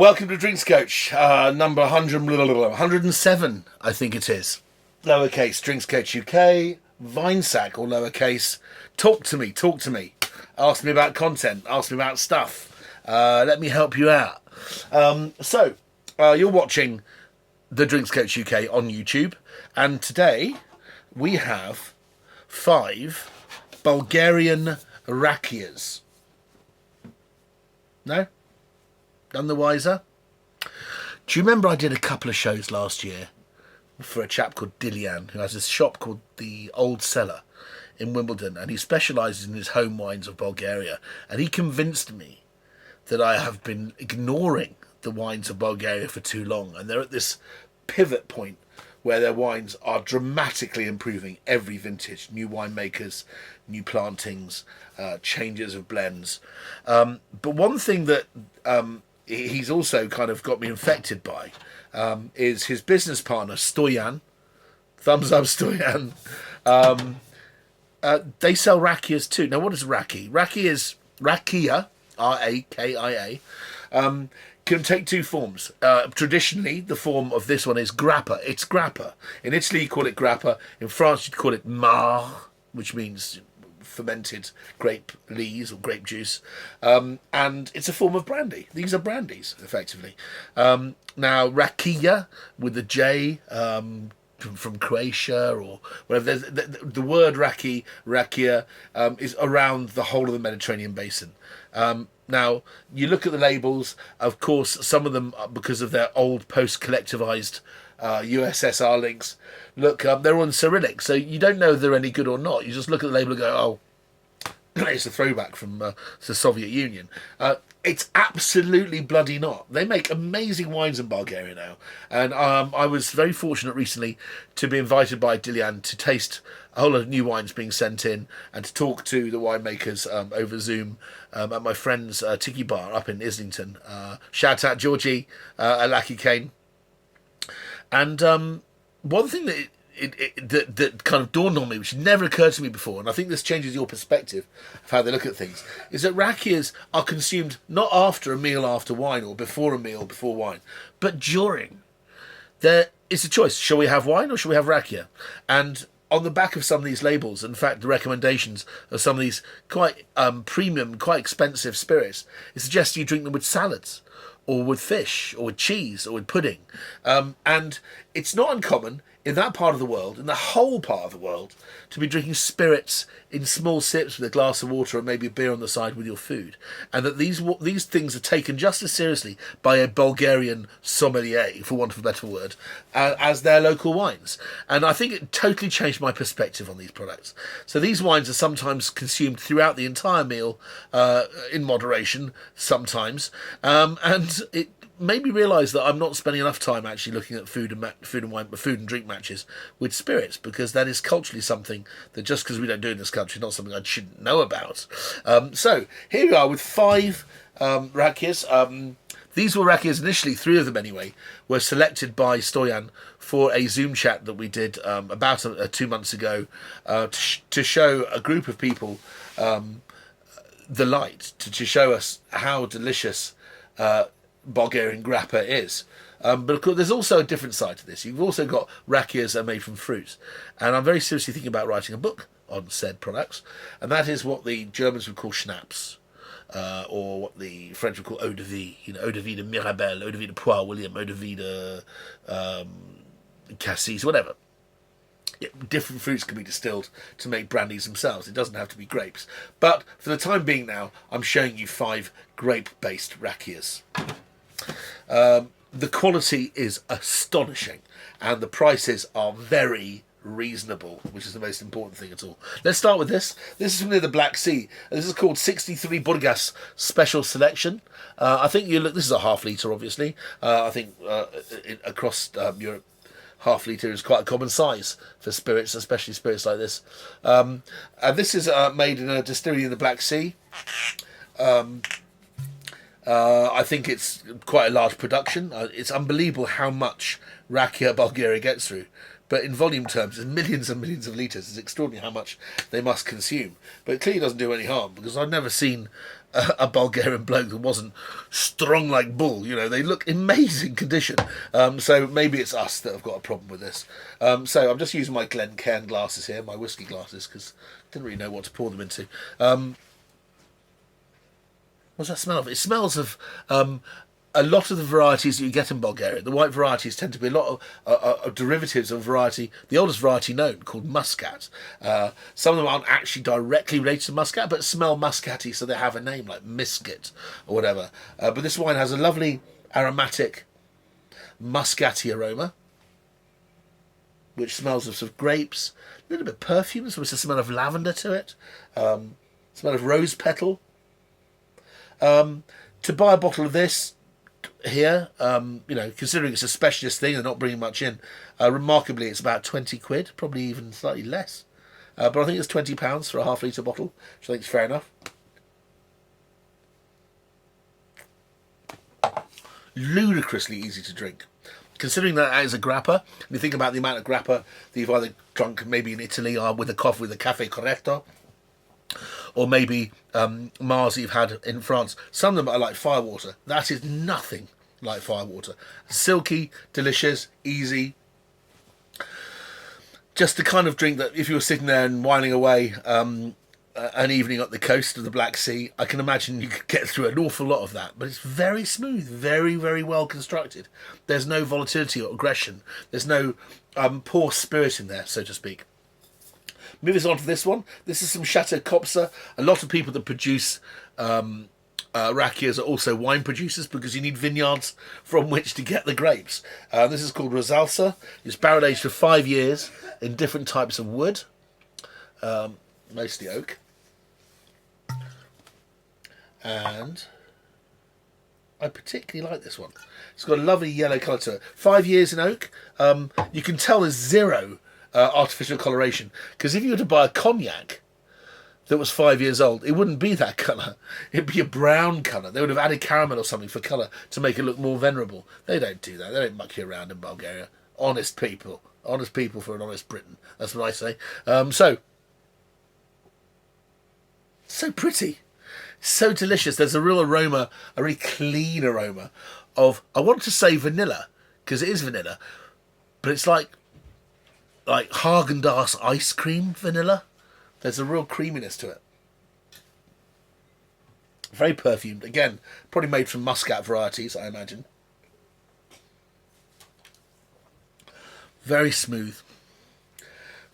Welcome to Drinks Coach, number 107, I think it is. Lowercase, Drinks Coach UK, Vinesack, or lowercase, talk to me. Ask me about content, ask me about stuff. Let me help you out. You're watching the Drinks Coach UK on YouTube, and today we have 5 Bulgarian Rakias. No? None the wiser? Do you remember I did a couple of shows last year for a chap called Dilyan, who has a shop called the Old Cellar in Wimbledon, and he specialises in his home wines of Bulgaria, and he convinced me that I have been ignoring the wines of Bulgaria for too long, and they're at this pivot point where their wines are dramatically improving every vintage. New winemakers, new plantings, changes of blends. But one thing that he's also kind of got me infected by is his business partner, Stoyan. Thumbs up, Stoyan. They sell Rakias too. Now, what is Raki? Rakia, R-A-K-I-A. Can take 2 forms. Traditionally, the form of this one is grappa. It's grappa. In Italy, you call it grappa. In France, you'd call it mar, which means fermented grape lees or grape juice. And it's a form of brandy. These are brandies, effectively. Now, Rakia, with the J, from Croatia or whatever. The word Rakia, is around the whole of the Mediterranean basin. Now, you look at the labels, of course, some of them, because of their old post-collectivized USSR links, look, they're on Cyrillic, so you don't know if they're any good or not. You just look at the label and go, oh, it's a throwback from the Soviet Union. It's absolutely bloody not. They make amazing wines in Bulgaria now. And I was very fortunate recently to be invited by Dilyan to taste a whole lot of new wines being sent in and to talk to the winemakers over Zoom at my friend's Tiki Bar up in Islington. Shout out Georgie, Lucky Kane. And one thing that kind of dawned on me, which never occurred to me before, and I think this changes your perspective of how they look at things, is that rakias are consumed not after a meal after wine or before a meal before wine, but during. There is a choice. Shall we have wine or shall we have rakia? And on the back of some of these labels, in fact, the recommendations of some of these quite premium, quite expensive spirits, it suggests you drink them with salads or with fish or with cheese or with pudding. And it's not uncommon in that part of the world, in the whole part of the world, to be drinking spirits in small sips with a glass of water and maybe a beer on the side with your food. And that these things are taken just as seriously by a Bulgarian sommelier, for want of a better word, as their local wines. And I think it totally changed my perspective on these products. So these wines are sometimes consumed throughout the entire meal, in moderation, sometimes. And it made me realise that I'm not spending enough time actually looking at food and drink matches with spirits, because that is culturally something that, just because we don't do it in this country, not something I shouldn't know about. So here we are with 5 rakias. These were rakias initially, 3 of them anyway, were selected by Stoyan for a Zoom chat that we did about 2 months ago to show a group of people the light, to show us how delicious Bulgarian grappa is. But of course, there's also a different side to this. You've also got rakias that are made from fruit. And I'm very seriously thinking about writing a book on said products. And that is what the Germans would call schnapps. Or what the French would call eau de vie. You know, eau de vie de Mirabelle, eau de vie de Poire William, eau de vie de Cassis, whatever. Yeah, different fruits can be distilled to make brandies themselves. It doesn't have to be grapes. But for the time being now, I'm showing you 5 grape-based rakias. The quality is astonishing, and the prices are very reasonable, which is the most important thing at all. Let's start with this. This is from near the Black Sea. This is called 63 Burgas Special Selection. I think this is a half litre, obviously. I think across Europe, half litre is quite a common size for spirits, especially spirits like this. And this is made in a distillery in the Black Sea. I think it's quite a large production. It's unbelievable how much Rakia Bulgaria gets through. but in volume terms, it's millions and millions of litres. It's extraordinary how much they must consume. But it clearly doesn't do any harm, because I've never seen a Bulgarian bloke that wasn't strong like bull. You know, they look amazing condition. So maybe it's us that have got a problem with this. So I'm just using my Glencairn glasses here, my whiskey glasses, because I didn't really know what to pour them into. What's that smell of? It smells of a lot of the varieties that you get in Bulgaria. The white varieties tend to be a lot of derivatives of variety, the oldest variety known, called Muscat. Some of them aren't actually directly related to Muscat, but smell muscatty, so they have a name like Misket or whatever. But this wine has a lovely aromatic muscatty aroma, which smells of sort of grapes, a little bit of perfume, so it's a smell of lavender to it, smell of rose petal. To buy a bottle of this here, you know, considering it's a specialist thing and not bringing much in, remarkably it's about 20 quid, probably even slightly less. But I think it's £20 for a half-litre bottle, which I think is fair enough. Ludicrously easy to drink. Considering that it is a grappa, and you think about the amount of grappa that you've either drunk maybe in Italy or with a coffee with a cafe corretto, or maybe Mars that you've had in France. Some of them are like firewater. That is nothing like firewater. Silky, delicious, easy. Just the kind of drink that if you were sitting there and whiling away an evening up the coast of the Black Sea, I can imagine you could get through an awful lot of that. But it's very smooth, very, very well constructed. There's no volatility or aggression. There's no poor spirit in there, so to speak. Moving on to this one. This is some Chateau Copsa. A lot of people that produce rakias are also wine producers, because you need vineyards from which to get the grapes. This is called Rosalsa. It's barrel aged for 5 years in different types of wood, mostly oak. And I particularly like this one. It's got a lovely yellow colour to it. 5 years in oak. You can tell there's zero artificial coloration, because if you were to buy a cognac that was 5 years old, it wouldn't be that colour. It'd be a brown colour. They would have added caramel or something for colour to make it look more venerable. They don't do that. They don't muck you around in Bulgaria. Honest people for an honest Britain. That's what I say. So pretty, so delicious. There's a real aroma, a really clean aroma of, I want to say vanilla, because it is vanilla, but it's like Haagen-Dazs ice cream vanilla. There's a real creaminess to it. Very perfumed. Again, probably made from muscat varieties, I imagine. Very smooth.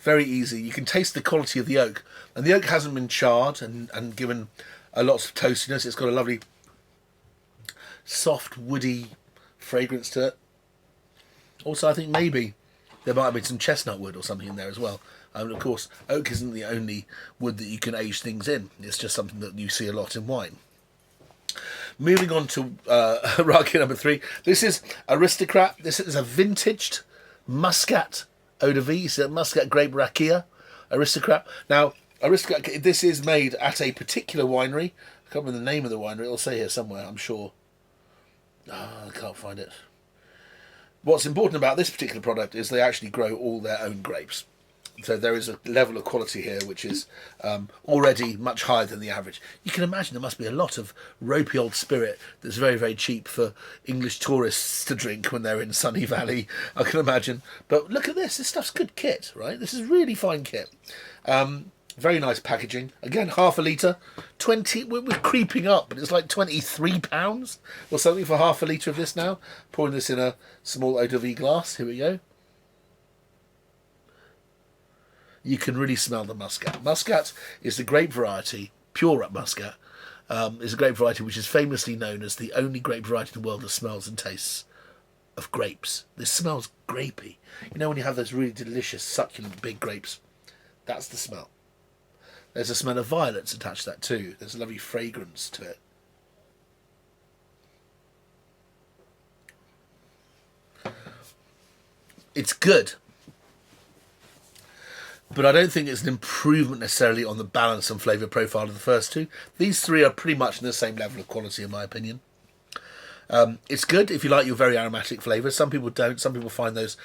Very easy. You can taste the quality of the oak. And the oak hasn't been charred and given lots of toastiness. It's got a lovely soft, woody fragrance to it. Also, I think maybe there might have been some chestnut wood or something in there as well. And of course, oak isn't the only wood that you can age things in. It's just something that you see a lot in wine. Moving on to Rakia number 3. This is Aristocrat. This is a vintaged Muscat eau de vie. It's a Muscat grape Rakia. Aristocrat. Now, Aristocrat, this is made at a particular winery. I can't remember the name of the winery. It'll say here somewhere, I'm sure. I can't find it. What's important about this particular product is they actually grow all their own grapes. So there is a level of quality here which is already much higher than the average. You can imagine there must be a lot of ropey old spirit that's very, very cheap for English tourists to drink when they're in Sunny Valley, I can imagine. But look at this. This stuff's good kit, right? This is really fine kit. Very nice packaging. Again, half a litre. 20, we're creeping up, but it's like £23 or something for half a litre of this now. Pouring this in a small eau de vie glass. Here we go. You can really smell the muscat. Muscat is the grape variety, pure muscat, is a grape variety which is famously known as the only grape variety in the world that smells and tastes of grapes. This smells grapey. You know when you have those really delicious, succulent, big grapes? That's the smell. There's a smell of violets attached to that too. There's a lovely fragrance to it. It's good. But I don't think it's an improvement necessarily on the balance and flavour profile of the first two. These three are pretty much in the same level of quality in my opinion. It's good if you like your very aromatic flavours. Some people don't. Some people find those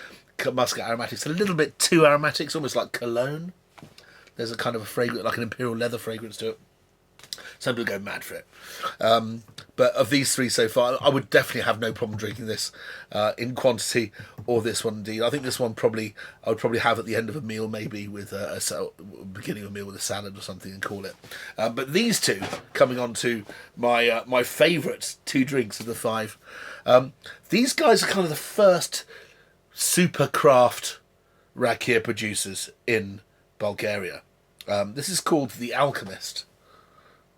muscat aromatics. A little bit too aromatic. It's almost like cologne. There's a kind of a fragrance, like an imperial leather fragrance to it. Some people go mad for it. But of these three so far, I would definitely have no problem drinking this in quantity, or this one indeed. I think this one I would probably have at the end of a meal, maybe with beginning of a meal with a salad or something, and call it. But these two, coming on to my favourite two drinks of the five, these guys are kind of the first super craft Rakia producers in Bulgaria. This is called The Alchemist.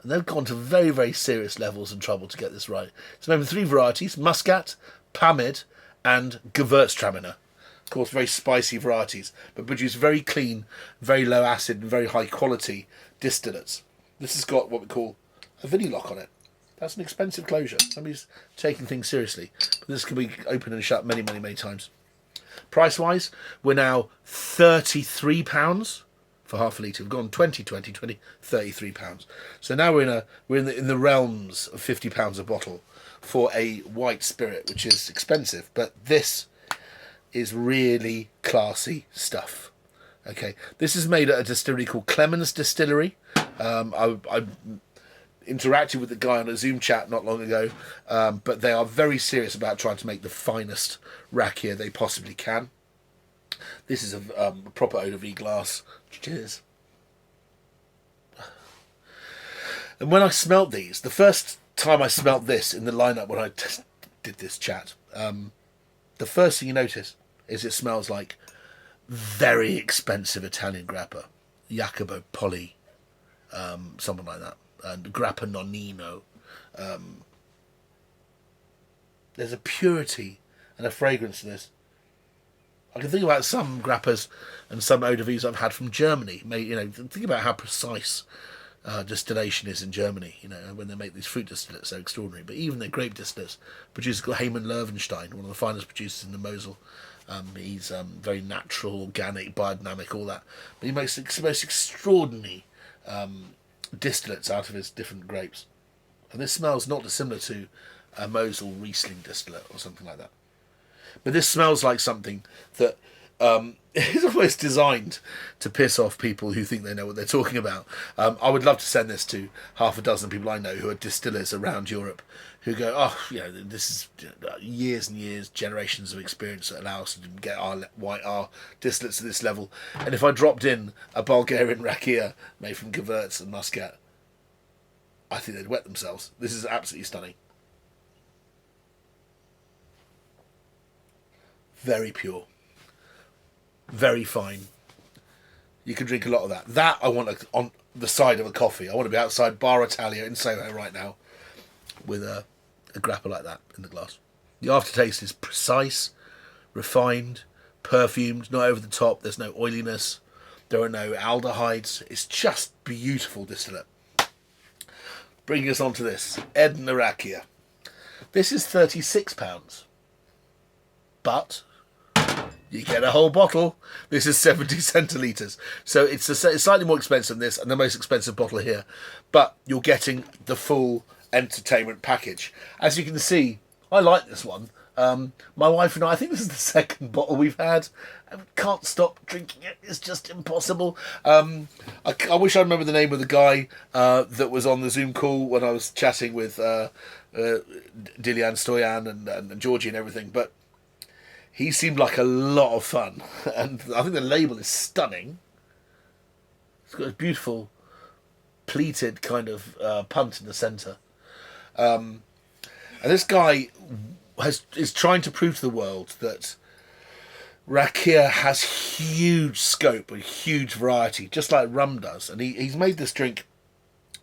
And they've gone to very, very serious levels and trouble to get this right. It's made with three varieties: Muscat, Pamid, and Gewürztraminer. Of course, very spicy varieties, but produce very clean, very low acid, and very high quality distillates. This has got what we call a vinny lock on it. That's an expensive closure. Somebody's taking things seriously. But this can be opened and shut many, many, many times. Price-wise, we're now £33. For half a litre. We've gone 20, 33 pounds. So now we're in the realms of £50 a bottle for a white spirit, which is expensive, but this is really classy stuff. Okay, this is made at a distillery called Clemens Distillery. I interacted with the guy on a Zoom chat not long ago, but they are very serious about trying to make the finest rakia they possibly can. This is a proper eau de vie glass. Cheers. And when I smelt these, the first time I smelt this in the lineup when I did this chat, the first thing you notice is it smells like very expensive Italian grappa. Jacopo Polli, someone like that. And grappa nonnino. There's a purity and a fragrance in this. I can think about some grappas and some eau de vies I've had from Germany. Think about how precise distillation is in Germany. When they make these fruit distillates, so extraordinary. But even their grape distillates, producer called Hayman Löwenstein, one of the finest producers in the Mosel. He's very natural, organic, biodynamic, all that. But he makes the most extraordinary distillates out of his different grapes. And this smells not dissimilar to a Mosel Riesling distillate or something like that. But this smells like something that is almost designed to piss off people who think they know what they're talking about. I would love to send this to half a dozen people I know who are distillers around Europe who go, this is years and years, generations of experience that allow us to get our distillates to this level. And if I dropped in a Bulgarian rakia made from Gewürz and Muscat, I think they'd wet themselves. This is absolutely stunning. Very pure. Very fine. You can drink a lot of that. That I want on the side of a coffee. I want to be outside Bar Italia in Soho right now with a grappa like that in the glass. The aftertaste is precise, refined, perfumed, not over the top. There's no oiliness. There are no aldehydes. It's just beautiful distillate. Bringing us on to this. Edna Rakia. This is £36. But you get a whole bottle. This is 70 centilitres. So it's slightly more expensive than this and the most expensive bottle here. But you're getting the full entertainment package. As you can see, I like this one. My wife and I think this is the second bottle we've had. I can't stop drinking it. It's just impossible. I wish I remember the name of the guy that was on the Zoom call when I was chatting with Dilyan, Stoyan and Georgie and everything. But he seemed like a lot of fun, and I think the label is stunning. It's got a beautiful pleated kind of punt in the centre. And this guy is trying to prove to the world that Rakia has huge scope and huge variety, just like rum does. And he's made this drink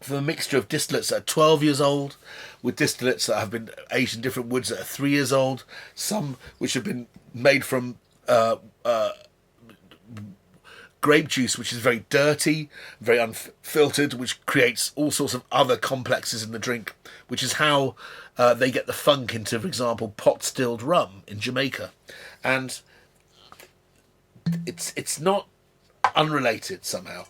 from a mixture of distillates that are 12 years old, with distillates that have been aged in different woods that are 3 years old, some which have been made from grape juice, which is very dirty, very unfiltered, which creates all sorts of other complexes in the drink, which is how they get the funk into, for example, pot-stilled rum in Jamaica. And it's not unrelated somehow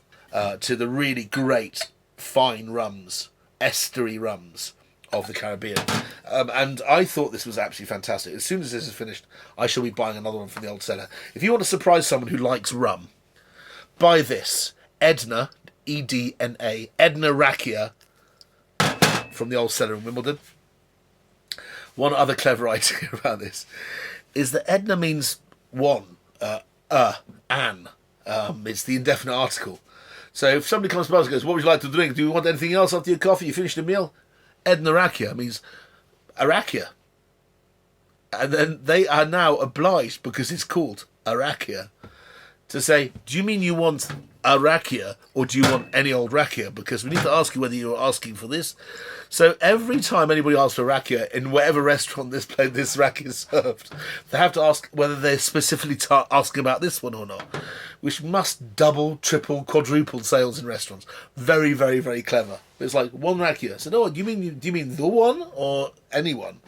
to the really great fine rums, estery rums of the Caribbean. And I thought this was absolutely fantastic. As soon as this is finished, I shall be buying another one from the old cellar. If you want to surprise someone who likes rum, buy this. Edna, Edna, Edna Rakia from the old cellar in Wimbledon. One other clever idea about this is that Edna means one, an. It's the indefinite article. So if somebody comes to us and goes, what would you like to drink? Do you want anything else after your coffee? You finished the meal? Edna Rakia means Arakia. And then they are now obliged, because it's called Arakia, to say, do you mean you want a rakia or do you want any old rakia? Because we need to ask you whether you're asking for this. So every time anybody asks for rakia in whatever restaurant this rakia is served, they have to ask whether they're specifically asking about this one or not, which must double, triple, quadruple sales in restaurants. Very, very, very clever. It's like one rakia. So no, do you mean the one or anyone?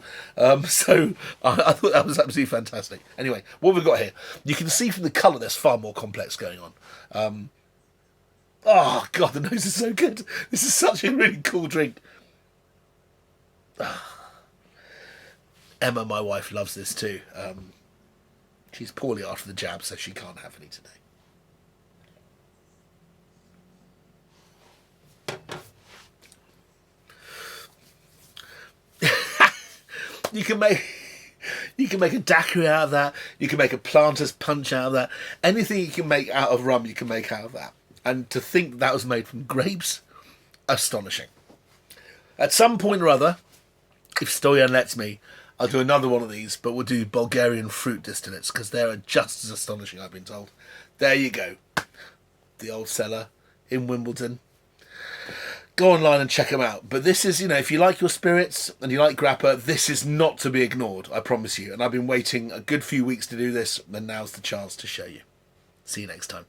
So I thought that was absolutely fantastic. Anyway, what have we got here? You can see from the colour there's far more complex going on. Oh God, the nose is so good. This is such a really cool drink. Emma, my wife, loves this too. She's poorly after the jab, so she can't have any today. You can make a daiquiri out of that. You can make a planter's punch out of that. Anything you can make out of rum, you can make out of that. And to think that was made from grapes, astonishing. At some point or other, if Stoyan lets me, I'll do another one of these, but we'll do Bulgarian fruit distillates, because they are just as astonishing, I've been told. There you go. The old cellar in Wimbledon. Go online and check them out. But this is, if you like your spirits and you like grappa, this is not to be ignored, I promise you. And I've been waiting a good few weeks to do this, and now's the chance to show you. See you next time.